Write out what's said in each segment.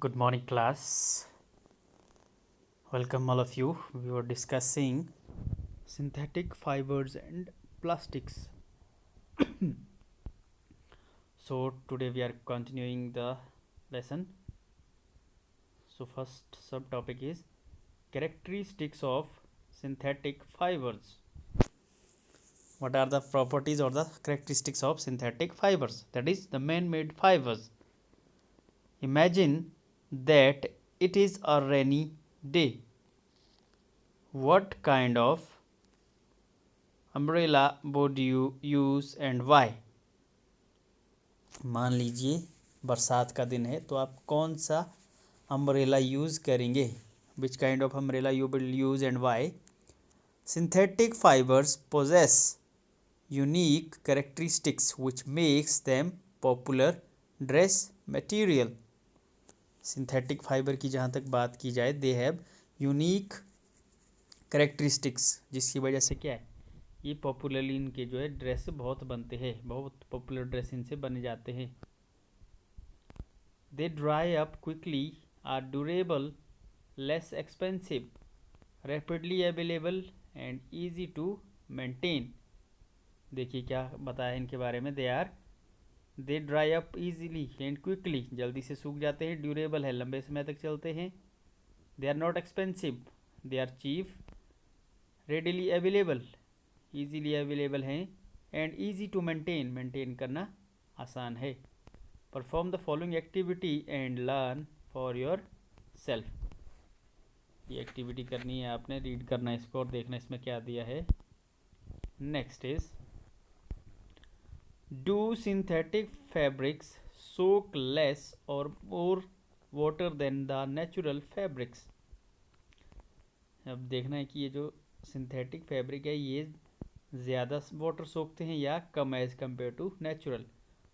Good morning, class. Welcome, all of you. We were discussing synthetic fibers and plastics. So, today we are continuing the lesson. So, first subtopic is characteristics of synthetic fibers. What are the properties or the characteristics of synthetic fibers? That is, the man made fibers. Imagine that it is a rainy day. What kind of umbrella would you use and why? मान लीजिए बरसात का दिन है तो आप कौन सा अम्ब्रेला यूज़ करेंगे? Which kind of umbrella you will use and why? Synthetic fibers possess unique characteristics which makes them popular dress material. Synthetic fiber की जहाँ तक बात की जाए, दे हैव यूनिक कैरेक्टरिस्टिक्स, जिसकी वजह से क्या है, ये पॉपुलरली इनके जो है ड्रेस बहुत बनते हैं, बहुत पॉपुलर ड्रेस इनसे बने जाते हैं. They dry up quickly, are durable, less expensive, rapidly available and easy to maintain. देखिए क्या बताया इनके बारे में. They dry up easily and quickly, जल्दी से सूख जाते हैं. ड्यूरेबल है, लंबे समय तक चलते हैं. They are not expensive, they are cheap. Readily available, easily available हैं. एंड ईजी टू मेंटेन करना आसान है. Perform the following activity and learn for yourself. ये एक्टिविटी करनी है आपने, रीड करना है इसको और देखना इसमें क्या दिया है. Next is do synthetic fabrics soak less or more water than the natural fabrics. अब देखना है कि ये जो सिंथेटिक फैब्रिक है ये ज़्यादा वाटर सोखते हैं या कम as compare to natural.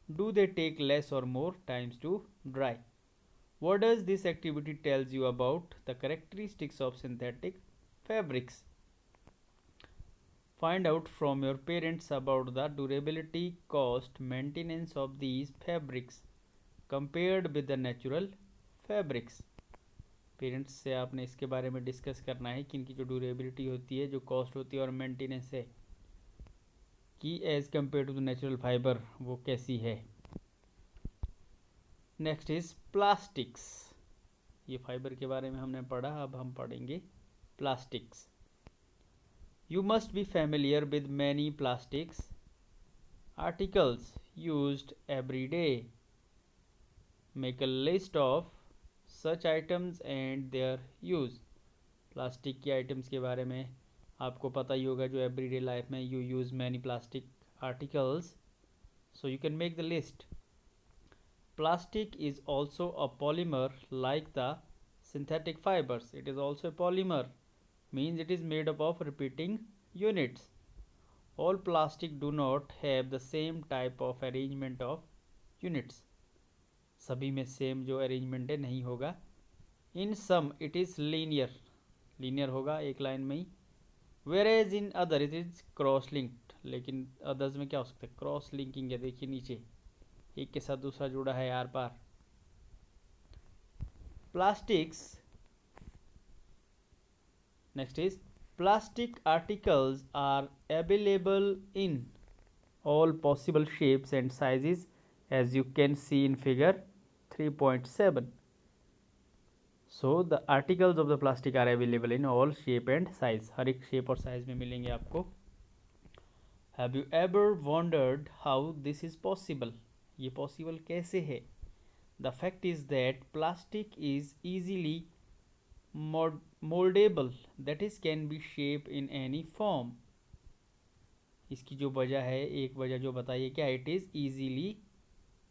Do they take less or more times to dry. What does this activity tells you about the characteristics of synthetic fabrics? Find out from your parents about the durability, cost, maintenance of these fabrics compared with the natural fabrics. Parents से आपने इसके बारे में discuss करना है कि इनकी जो ड्यूरेबिलिटी होती है, जो कॉस्ट होती है और मेंटेनेंस है कि as compare to the natural fiber वो कैसी है. Next is plastics. ये फाइबर के बारे में हमने पढ़ा, अब हम पढ़ेंगे plastics. You must be familiar with many plastics articles used every day. Make a list of such items and their use. Plastic के आइटम्स के बारे में आपको पता ही होगा, जो एवरीडे लाइफ में you use many plastic articles, so you can make the list. Plastic is also a polymer like the synthetic fibers. It is also a polymer, means it is made up of repeating units. All plastic do not have the same type of arrangement of units. सभी में same जो arrangement है नहीं होगा. In some it is linear होगा एक line में ही. Whereas in other it is cross linked. लेकिन अदर्स में क्या हो सकता है, क्रॉस लिंकिंग है. देखिए नीचे एक के साथ दूसरा जुड़ा है आर पार. Plastics. Next is plastic articles are available in all possible shapes and sizes as you can see in figure 3.7. So the articles of the plastic are available in all shape and size. हर एक shape और size में मिलेंगे आपको. Have you ever wondered how this is possible? ये possible कैसे है? The fact is that plastic is easily moldable, that is can be shaped in any form. इसकी जो वजह है, एक वजह जो बताइए क्या, इट इज़ ईजीली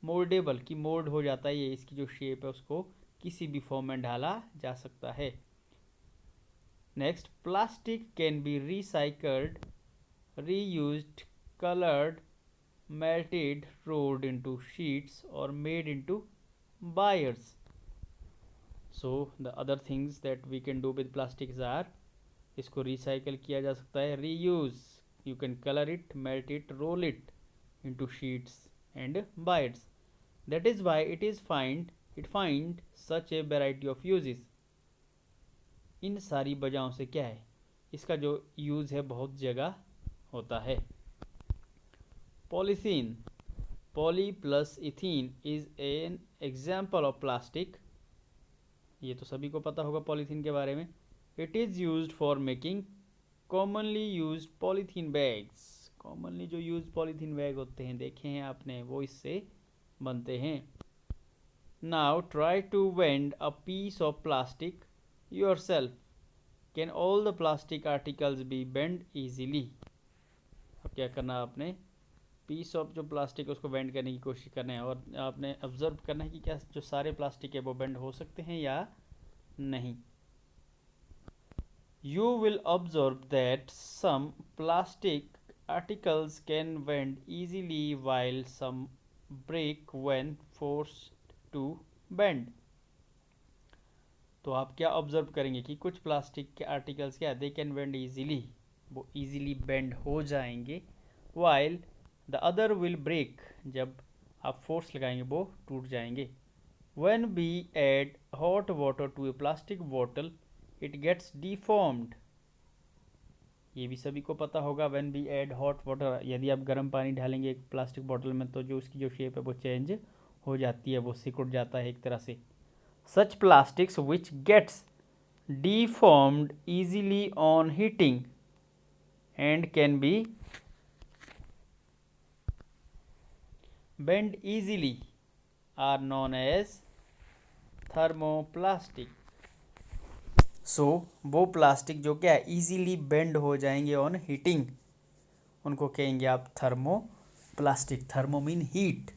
मोल्डेबल, कि मोल्ड हो जाता है ये, इसकी जो शेप है उसको किसी भी फॉर्म में ढाला जा सकता है. Next, plastic can be recycled, reused, coloured, melted, rolled into sheets or made into wires. So the other things that we can do with plastics are, इसको रिसाइकल किया जा सकता है, reuse, you can color it, melt it, roll it into sheets and wires. That is why it is find it find such a variety of uses. इन सारी वजहों से क्या है, इसका जो यूज़ है बहुत जगह होता है। Polythene, poly plus ethene is an example of plastic. ये तो सभी को पता होगा पॉलीथीन के बारे में। It is used for making commonly used polythene bags. Commonly जो यूज पॉलीथीन बैग होते हैं, देखे हैं आपने, वो इससे बनते हैं। Now try to bend a piece of plastic yourself. Can all the plastic articles be bend easily. अब क्या करना है आपने, पीस ऑफ जो प्लास्टिक है उसको बेंड करने की कोशिश करना है और आपने ऑब्जर्व करना है कि क्या जो सारे प्लास्टिक है वो बेंड हो सकते हैं या नहीं। You will observe that some plastic articles can bend easily while some break when forced to bend। तो आप क्या ऑब्जर्व करेंगे कि कुछ प्लास्टिक के आर्टिकल्स क्या दे कैन बेंड इजीली, वो इजीली बेंड हो जाएंगे, while the other will break, जब आप फोर्स लगाएंगे वो टूट जाएंगे। When we add hot water to a plastic bottle it gets deformed। ये भी सभी को पता होगा। When we add hot water, यदि आप गर्म पानी डालेंगे एक प्लास्टिक बॉटल में तो जो उसकी जो शेप है वो चेंज हो जाती है, वो सिकुड़ जाता है एक तरह से। Such plastics which gets deformed easily on heating and can be bent easily are known as thermoplastic। सो वो प्लास्टिक जो क्या है ईजीली बेंड हो जाएंगे ऑन हीटिंग, उनको कहेंगे आप thermo plastic. Thermo mean heat,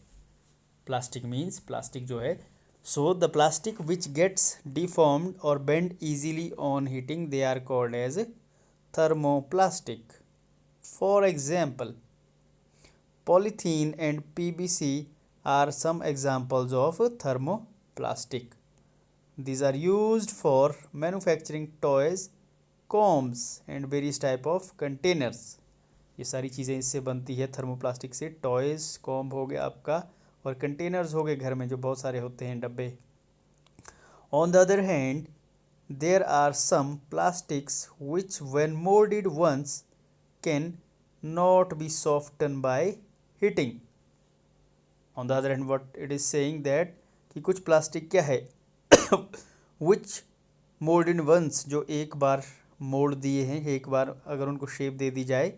plastic means plastic जो है। So the plastic which gets deformed or bend easily on heating they are called as thermoplastic. For example polythene and PVC are some examples of thermoplastic. These are used for manufacturing toys, combs and various type of containers। ये सारी चीज़ें इससे बनती है thermoplastic से। Toys, comb हो गया आपका, और कंटेनर्स हो गए घर में जो बहुत सारे होते हैं डब्बे। On the other hand, there are some plastics which when molded once can not be softened by heating। On the other hand, what it is saying that कि कुछ प्लास्टिक क्या है विच मोल्ड इन वंस, जो एक बार मोल्ड दिए हैं, एक बार अगर उनको शेप दे दी जाए,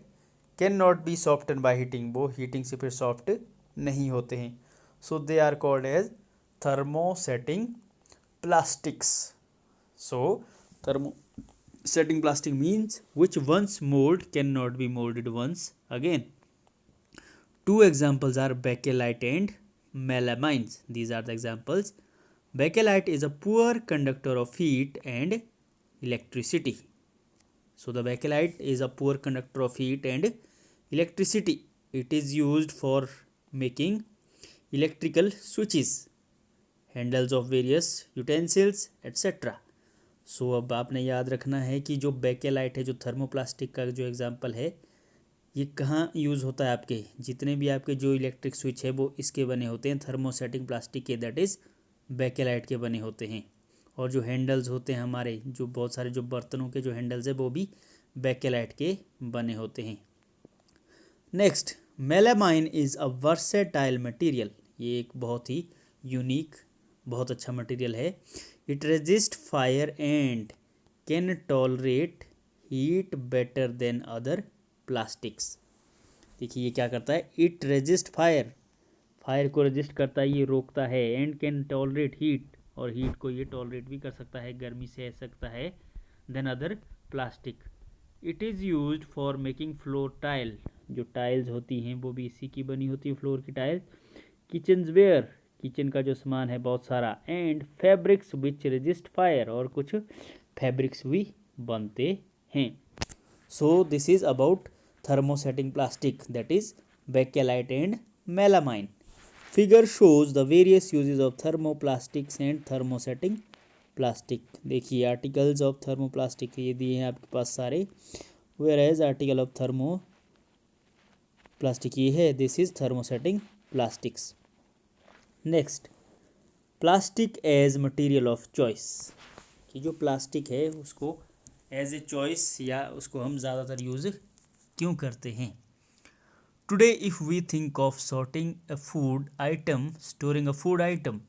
can not be soften by heating, वो हीटिंग से फिर सॉफ्ट नहीं होते हैं। So they are called as thermosetting plastics. So thermosetting plastic means which once mould can not be moulded once again. Two examples are bakelite and melamines. These are the examples. Bakelite is a poor conductor of heat and electricity. So the bakelite is a poor conductor of heat and electricity. It is used for making electrical switches, handles of various utensils, etc. So अब आपने याद रखना है कि जो bakelite है, जो thermoplastic का जो एग्जाम्पल है, ये कहाँ यूज़ होता है, आपके जितने भी आपके जो इलेक्ट्रिक स्विच है वो इसके बने होते हैं, थर्मोसेटिंग प्लास्टिक के, दैट इज़ बेकेलाइट के बने होते हैं। और जो हैंडल्स होते हैं हमारे, जो बहुत सारे जो बर्तनों के जो हैंडल्स है वो भी बेकेलाइट के बने होते हैं। Next, melamine is a versatile material. ये एक बहुत ही यूनिक, बहुत अच्छा मटेरियल है। It resist fire and can tolerate heat better than other plastics. देखिए ये क्या करता है, इट रेजिस्ट फायर, फायर को रेजिस्ट करता है, ये रोकता है। एंड कैन टॉलरेट हीट, और हीट को ये टॉलरेट भी कर सकता है, गर्मी सह सकता है, then other plastic. It is used for making floor tile, जो टाइल्स होती हैं वो भी इसी की बनी होती है, फ्लोर की टाइल्स। किचन्सवेयर, किचन का जो सामान है बहुत सारा। And fabrics which resist fire, और कुछ फैब्रिक्स भी बनते हैं। So this is about thermosetting plastic, that is bakelite and melamine. Figure shows the various uses of thermoplastics and thermosetting plastic। देखिए आर्टिकल्स ऑफ थर्मोप्लास्टिक ये दिए हैं आपके पास सारे, whereas article of thermoplastic ये है, this is thermosetting plastics. Next, plastic as material of choice, कि जो प्लास्टिक है उसको एज ए चॉइस या उसको हम ज़्यादातर यूज़ क्यों करते हैं। Today if we think of sorting a food item, storing a food item,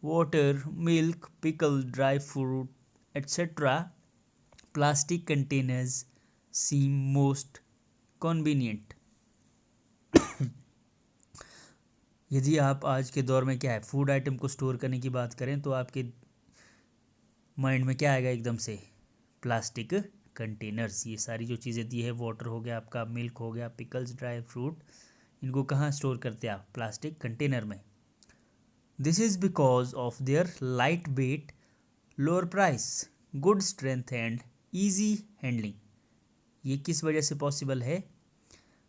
water, milk, pickle, dry fruit, etc., plastic containers seem most convenient. यदि आप आज के दौर में क्या है फूड आइटम को स्टोर करने की बात करें तो आपके माइंड में क्या आएगा एकदम से, प्लास्टिक कंटेनर्स। ये सारी जो चीज़ें दी है, वाटर हो गया आपका, मिल्क हो गया, पिकल्स, ड्राई फ्रूट, इनको कहाँ स्टोर करते हैं आप, प्लास्टिक कंटेनर में। This is because of their light weight, lower price, good strength and easy handling. ये किस वजह से पॉसिबल है,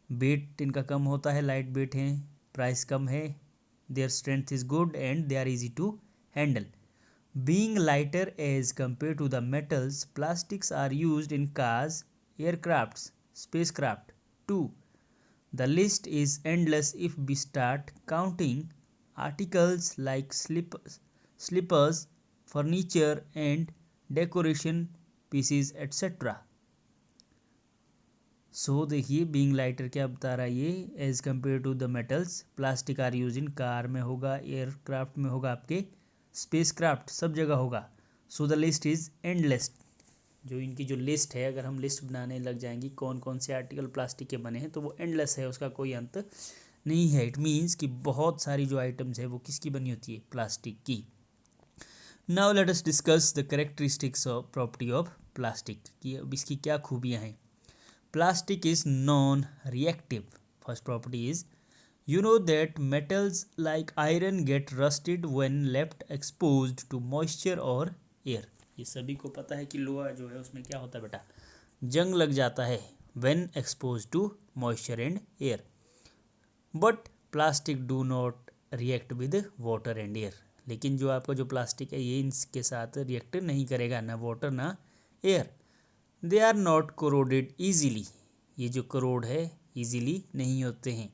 वेट इनका कम होता है, लाइट वेट हैं, प्राइस कम है, their strength is good and they are easy to handle. Being lighter as compare to the metals, plastics are used in cars, aircrafts, spacecraft too. The list is endless if we start counting articles like slippers, furniture and decoration pieces etc. So देखिए being lighter क्या बता रहा है ये, as compare to the metals, plastic are use in, car में होगा, aircraft में होगा, आपके स्पेसक्राफ्ट सब जगह होगा। So the list is endless. जो इनकी जो लिस्ट है, अगर हम लिस्ट बनाने लग जाएंगे कौन कौन से आर्टिकल प्लास्टिक के बने हैं तो वो एंडलेस है, उसका कोई अंत नहीं है। इट मीन्स कि बहुत सारी जो आइटम्स है वो किसकी बनी होती है, प्लास्टिक की। Now let us discuss the characteristics of property of plastic, कि अब इसकी क्या खूबियाँ हैं। Plastic is non reactive. First property is, you know that metals like iron get rusted when left exposed to moisture or air। ये सभी को पता है कि लोहा जो है उसमें क्या होता है बेटा, जंग लग जाता है when exposed to moisture and air। But plastic do not react with water and air. लेकिन जो आपका जो प्लास्टिक है ये इनके साथ रिएक्ट नहीं करेगा, ना वाटर ना air. They are not corroded easily. ये जो करोड है ईजीली नहीं होते हैं।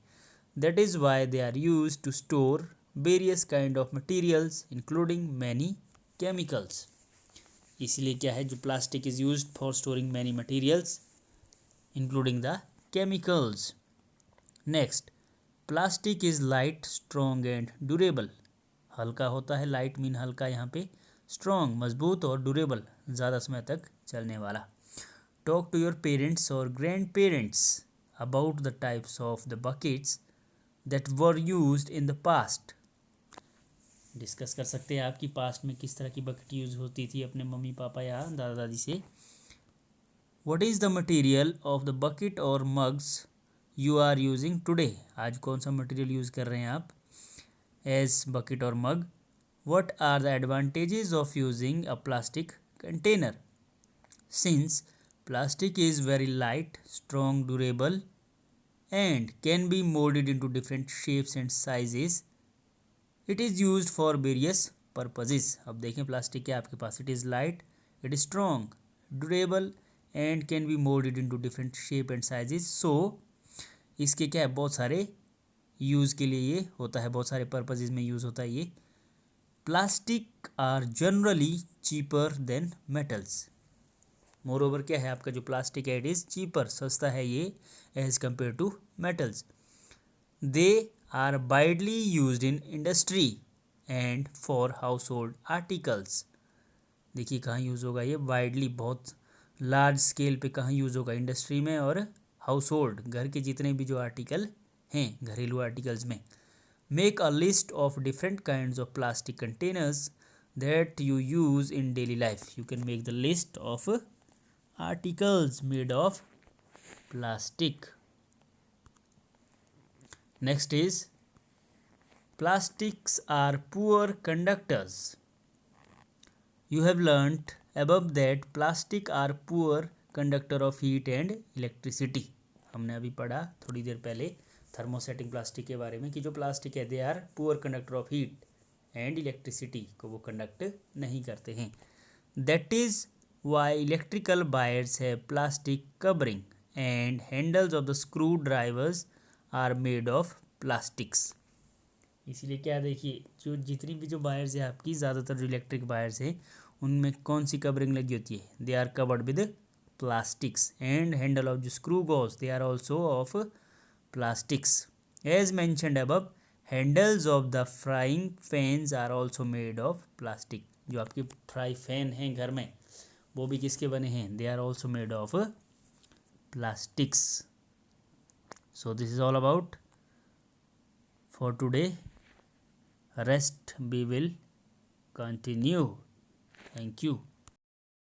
That is why they are use to store various kind of materials including many chemicals. इसलिए क्या है, जो plastic is use for storing many materials including the chemicals. Next, plastic is light, strong and durable. हल्का होता है, light mean हल्का यहाँ पे, स्ट्रॉन्ग मजबूत और ड्यूरेबल ज़्यादा समय तक चलने वाला। टॉक टू योर पेरेंट्स और grand parents about the types of the buckets that were used in the past. Discuss कर सकते हैं आपकी पास्ट में किस तरह की बकेट यूज़ होती थी अपने मम्मी पापा या दादा दादी से। What is the material of the bucket or mugs you are using today. आज कौन सा मटेरियल यूज़ कर रहे हैं आप as bucket or mug. What are the advantages of using a plastic container. Since plastic is very light, strong, durable and can be molded into different shapes and sizes, it is used for various purposes। अब देखें plastic क्या आपके पास, it is light, it is strong, durable and can be molded into different shape and sizes। so इसके क्या है, बहुत सारे use के लिए ये होता है, बहुत सारे पर्पजेज में यूज़ होता है ये। Plastic are generally cheaper than metals. Moreover क्या है आपका जो प्लास्टिक है, इट इज़ चीपर, सस्ता है ये as compare to metals. They are widely used in industry and for household articles. देखिए कहाँ यूज़ होगा ये, वाइडली बहुत लार्ज स्केल पे कहाँ यूज़ होगा, इंडस्ट्री में और हाउस होल्ड, घर के जितने भी जो आर्टिकल हैं घरेलू आर्टिकल्स में। Make a list of different kinds of plastic containers that you use in daily life. You can make the list of articles made of plastic। Next is, plastics are poor conductors। You have learnt above that plastic are poor conductor of heat and electricity। हमने अभी पढ़ा थोड़ी देर पहले thermosetting plastic के बारे में कि जो प्लास्टिक है they are poor conductor of heat and electricity को वो कंडक्ट नहीं करते हैं। That is why electrical wires have plastic covering and handles of the screwdrivers are made of plastics। इसीलिए क्या देखिए, जो जितनी भी जो वायर्स है आपकी, ज़्यादातर जो इलेक्ट्रिक वायर्स है उनमें कौन सी कवरिंग लगी होती है, they are covered with plastics. And handle of जो screw gauge they are also of plastics. As mentioned above, handles of the frying pans are also made of plastic. जो आपके fry fan हैं घर में, वो भी किसके बने हैं, they are also made of plastics. So this is all about for today. Rest we will continue. Thank you.